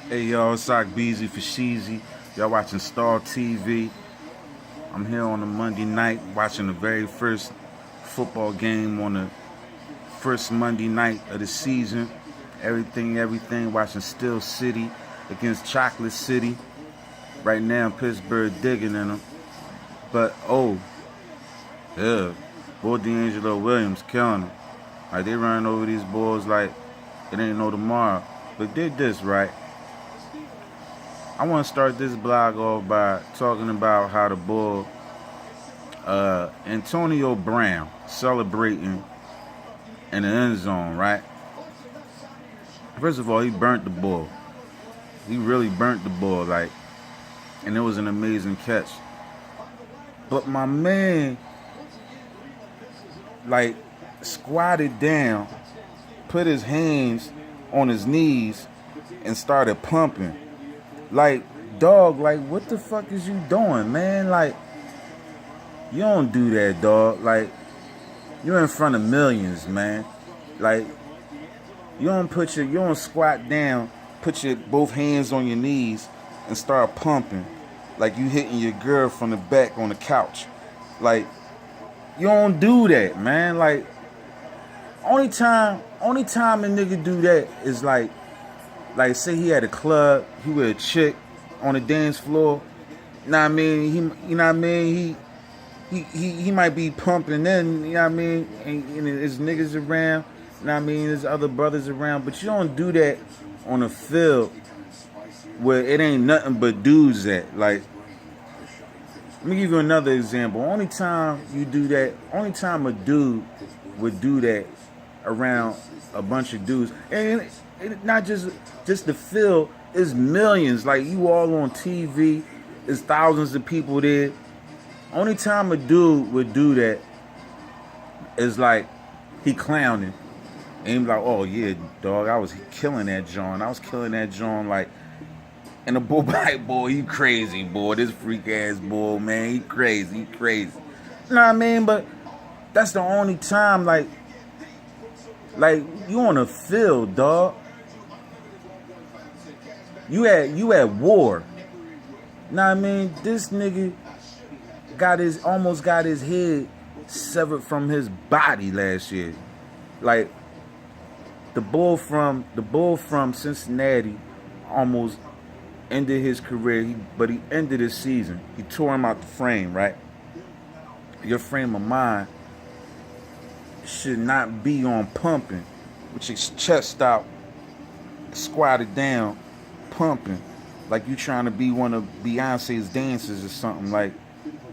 Hey y'all, it's Sock Beezy for Sheezy. Y'all watching Star TV. I'm here on a Monday night watching the very first football game on the first Monday night of the season. Everything, watching Steel City against Chocolate City. Right now, Pittsburgh digging in them. But, yeah, boy D'Angelo Williams killing them. Like, they running over these balls like it ain't no tomorrow. But did this, right? I want to start this blog off by talking about how the bull Antonio Brown celebrating in the end zone, right? First of all, he burnt the ball. He really burnt the ball, like, and it was an amazing catch. But my man, like, squatted down, put his hands on his knees, and started pumping. Like, dog, like, what the fuck is you doing, man? Like, you don't do that, dog. Like, you're in front of millions, man. Like, you don't squat down, put your both hands on your knees, and start pumping like you hitting your girl from the back on the couch. Like, you don't do that, man. Like, only time a nigga do that is like say he had a club, he with a chick on the dance floor. You know what I mean? He might be pumping then, you know what I mean? And his niggas around, you know what I mean? There's other brothers around, but you don't do that on a field where it ain't nothing but dudes at. Like, let me give you another example. Only time a dude would do that around a bunch of dudes, and not just the field, is millions. Like, you all on TV, there's thousands of people there. Only time a dude would do that is like he clowning. And he like, oh yeah, dog, I was killing that John. Like, and the boy, like, boy, he crazy, boy. This freak ass boy, man, he crazy. You know what I mean? But that's the only time, like you on a field, dog. You at war. You know what I mean? This nigga almost got his head severed from his body last year. Like, the bull from Cincinnati almost ended his career, but he ended his season. He tore him out the frame, right? Your frame of mind should not be on pumping, with your chest out, squatted down, pumping, like you trying to be one of Beyonce's dancers or something. Like,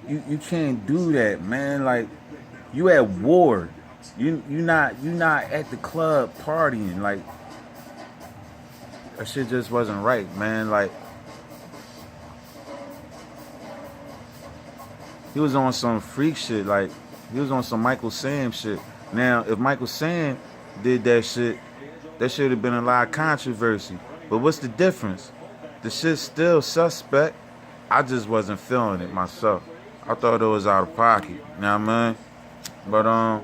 you can't do that, man. Like, you at war. You not at the club partying. Like, that shit just wasn't right, man. Like, he was on some freak shit. Like, he was on some Michael Sam shit. Now, if Michael Sam did that shit, that should have been a lot of controversy. But what's the difference? The shit's still suspect. I just wasn't feeling it myself. I thought it was out of pocket. You know what I mean? But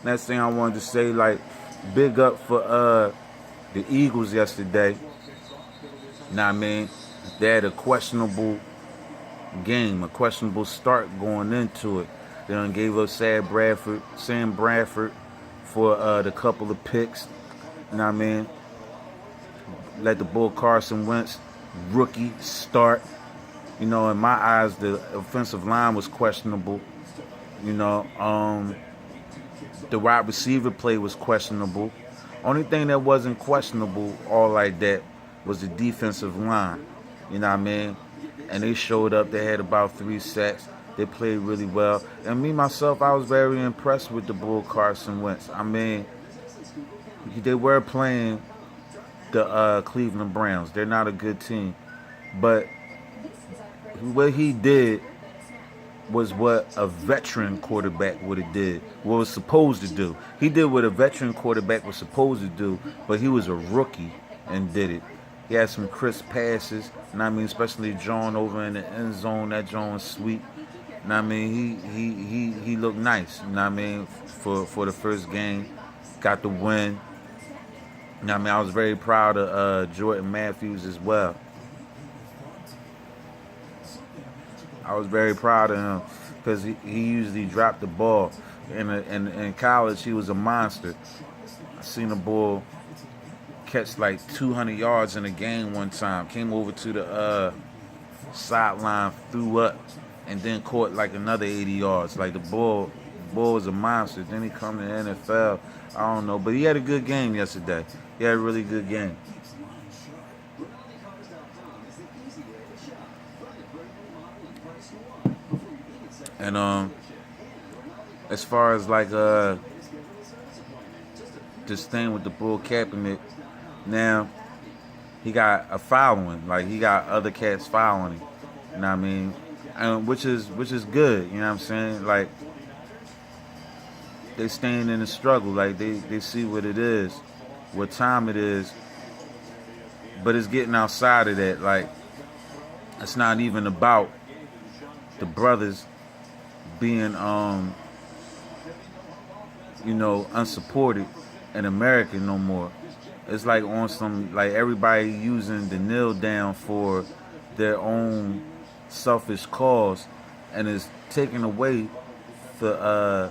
next thing I wanted to say, like, big up for the Eagles yesterday. You know what I mean? They had a questionable game, a questionable start going into it. They done gave up Sam Bradford for the couple of picks. You know what I mean? Let the bull Carson Wentz rookie start. You know, in my eyes, the offensive line was questionable. You know, the wide receiver play was questionable. Only thing that wasn't questionable all like that was the defensive line. You know what I mean? And they showed up. They had about 3 sacks. They played really well. And me, myself, I was very impressed with the bull Carson Wentz. I mean, they were playing the Cleveland Browns. They're not a good team. But what he did was what a veteran quarterback would have did, what was supposed to do. He did what a veteran quarterback was supposed to do, but he was a rookie and did it. He had some crisp passes, and I mean, especially John over in the end zone. That John was sweet. And I mean, he looked nice. You know what I mean? For the first game, got the win. I mean, I was very proud of Jordan Matthews as well. I was very proud of him because he usually dropped the ball. In college, he was a monster. I seen the ball catch like 200 yards in a game one time. Came over to the sideline, threw up, and then caught like another 80 yards. Like the ball was a monster. Then he come to the NFL. I don't know, but he had a good game yesterday. He had a really good game. And as far as like this thing with the Bull Kaepernick, now he got a following. Like he got other cats following him. You know what I mean? And which is good. You know what I'm saying? Like they staying in the struggle. Like they see what it is, what time it is. But it's getting outside of that. Like it's not even about the brothers being unsupported in America no more. It's like on some, like everybody using the kneel down for their own selfish cause, and it's taking away the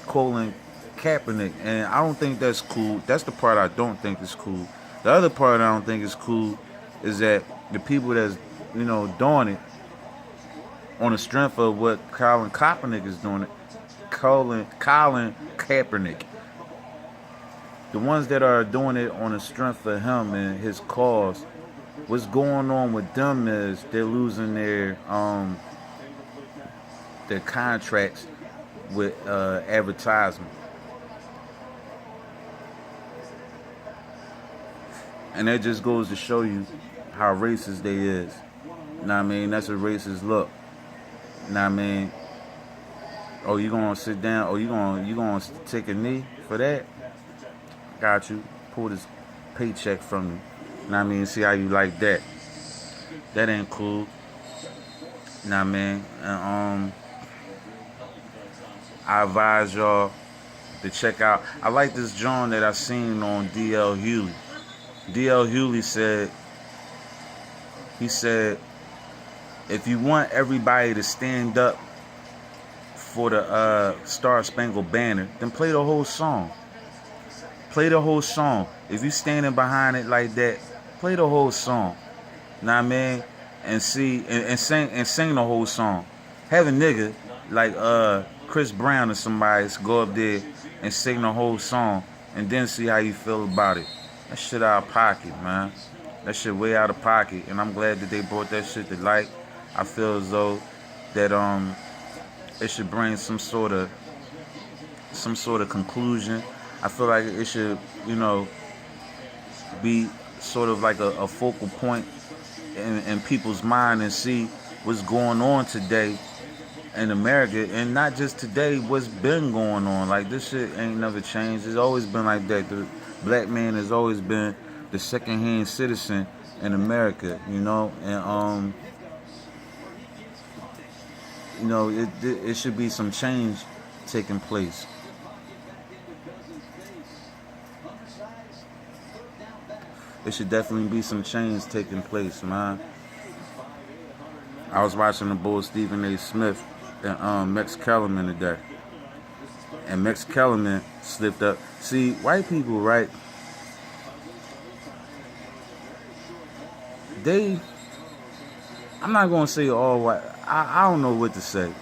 Colin Kaepernick, and I don't think that's cool. That's the part I don't think is cool. The other part I don't think is cool is that the people that's doing it on the strength of what Colin Kaepernick is doing it, Colin Kaepernick. The ones that are doing it on the strength of him and his cause, what's going on with them is they're losing their contracts with advertisement. And that just goes to show you how racist they is. You know what I mean? That's a racist look. You know what I mean? Oh, you gonna sit down? Oh, you gonna take a knee for that? Got you. Pull this paycheck from you. You know what I mean? See how you like that. That ain't cool. You know what I mean? And I advise y'all to check out. I like this joint that I seen on D.L. Hughley. D.L. Hughley said, if you want everybody to stand up for the Star Spangled Banner, then play the whole song. Play the whole song. If you standing behind it like that, play the whole song. Know what I mean? And see and sing the whole song. Have a nigga like Chris Brown or somebody go up there and sing the whole song, and then see how you feel about it. That shit out of pocket, man. That shit way out of pocket, and I'm glad that they brought that shit to light. I feel as though that it should bring some sort of conclusion. I feel like it should, be sort of like a focal point in people's mind and see what's going on today in America, and not just today, what's been going on. Like, this shit ain't never changed. It's always been like that. The black man has always been the second-hand citizen in America, and it should be some change taking place. It should definitely be some change taking place, man. I was watching the bull Stephen A. Smith and Max Kellerman today. And Max Kellerman slipped up. See, white people, right? I'm not going to say all white. I don't know what to say.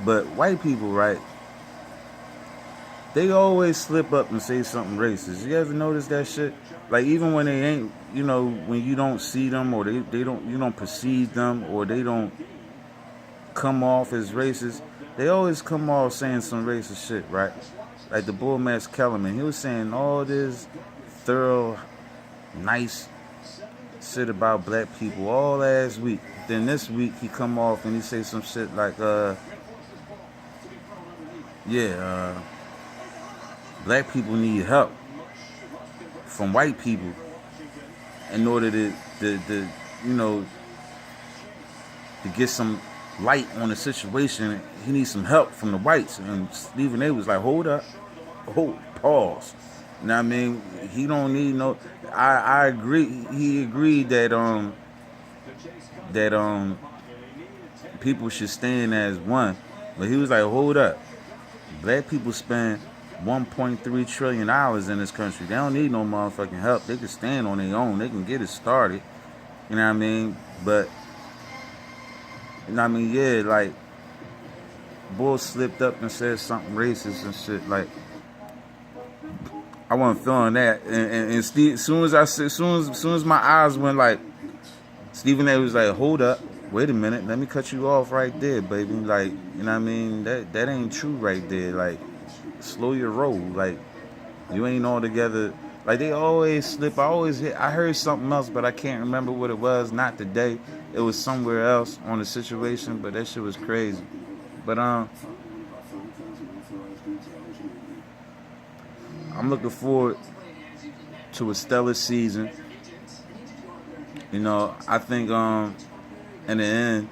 But white people, right? They always slip up and say something racist. You ever notice that shit? Like, even when they ain't, when you don't see them, or you don't perceive them, or they don't come off as racist, they always come off saying some racist shit, right? Like the bull Max Kellerman, he was saying all this thorough, nice shit about black people all last week. Then this week he come off and he say some shit like, black people need help from white people in order to get some light on the situation. He needs some help from the whites. And Stephen A. was like, pause. You know what I mean? He don't need no. I agree. He agreed that that people should stand as one, but he was like, hold up, black people spend $1.3 trillion in this country. They don't need no motherfucking help. They can stand on their own. They can get it started. You know what I mean? But you know what I mean? Yeah, like Bull slipped up and said something racist and shit. Like I wasn't feeling that. And Steve, soon as my eyes went like, Stephen A was like, hold up, wait a minute, let me cut you off right there, baby. Like, you know what I mean? That ain't true right there. Like, slow your roll. Like, you ain't all together. Like, they always slip. I heard something else, but I can't remember what it was. Not today. It was somewhere else on the situation, but that shit was crazy. But I'm looking forward to a stellar season. You know, I think in the end,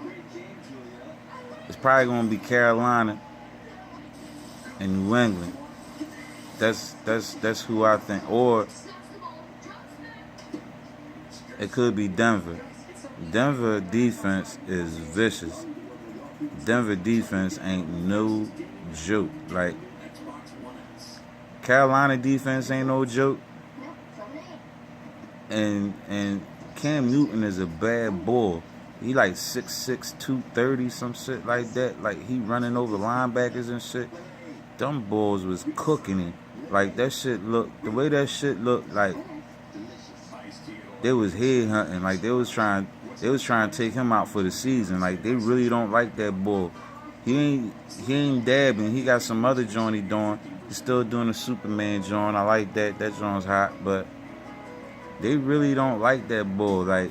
it's probably gonna be Carolina and New England. That's who I think. Or it could be Denver. Denver defense is vicious. Denver defense ain't no joke. Like, Carolina defense ain't no joke. And Cam Newton is a bad bull. He like 6'6", 230, some shit like that. Like, he running over linebackers and shit. Them bulls was cooking him. Like, that shit looked, the way that shit looked, like they was head hunting. Like, they was trying to take him out for the season. Like, they really don't like that bull. He ain't dabbing. He got some other joint he doing. He's still doing the Superman joint. I like that. That joint's hot, but they really don't like that bull. Like,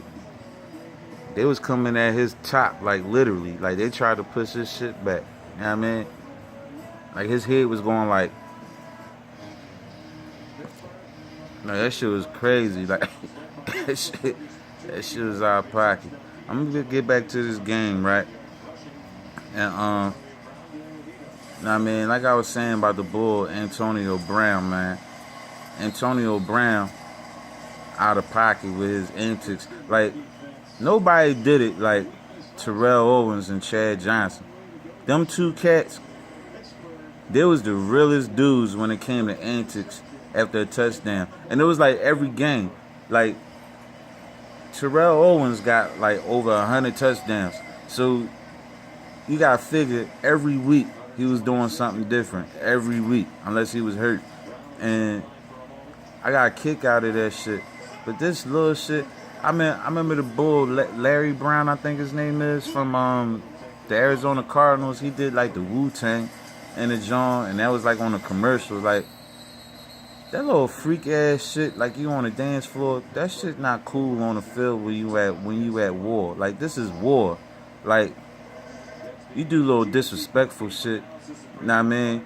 they was coming at his top, like, literally. Like, they tried to push his shit back. You know what I mean? Like, his head was going like that shit was crazy. Like, that shit was out of pocket. I'm gonna get back to this game, right? And, you know what I mean? Like I was saying about the bull, Antonio Brown, man. Antonio Brown out of pocket with his antics. Like, nobody did it like Terrell Owens and Chad Johnson. Them two cats, they was the realest dudes when it came to antics after a touchdown. And it was like every game. Like, Terrell Owens got like over 100 touchdowns. So you gotta figure every week he was doing something different. Every week, unless he was hurt. And I got a kick out of that shit. But this little shit, I remember the bull, Larry Brown, I think his name is, from the Arizona Cardinals. He did like the Wu-Tang and the joint, and that was like on a commercial. Like, that little freak ass shit, like you on a dance floor, that shit not cool on the field when you at war. Like, this is war. Like, you do little disrespectful shit, you know what I mean?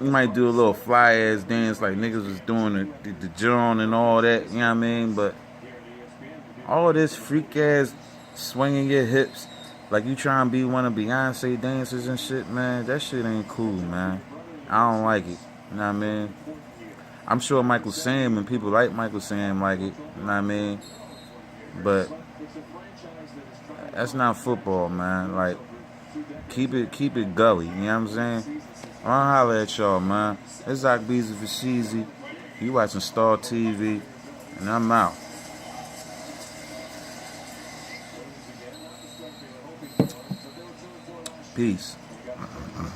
You might do a little fly ass dance like niggas was doing the joint and all that, you know what I mean? But all this freak ass swinging your hips like you trying to be one of Beyonce dancers and shit, man, that shit ain't cool, man. I don't like it, you know what I mean? I'm sure Michael Sam and people like Michael Sam like it, you know what I mean? But that's not football, man. Like, keep it gully, you know what I'm saying? I'll holler at y'all, man. It's Zach Beezy for Sheezy. You watching Star TV, and I'm out. Peace.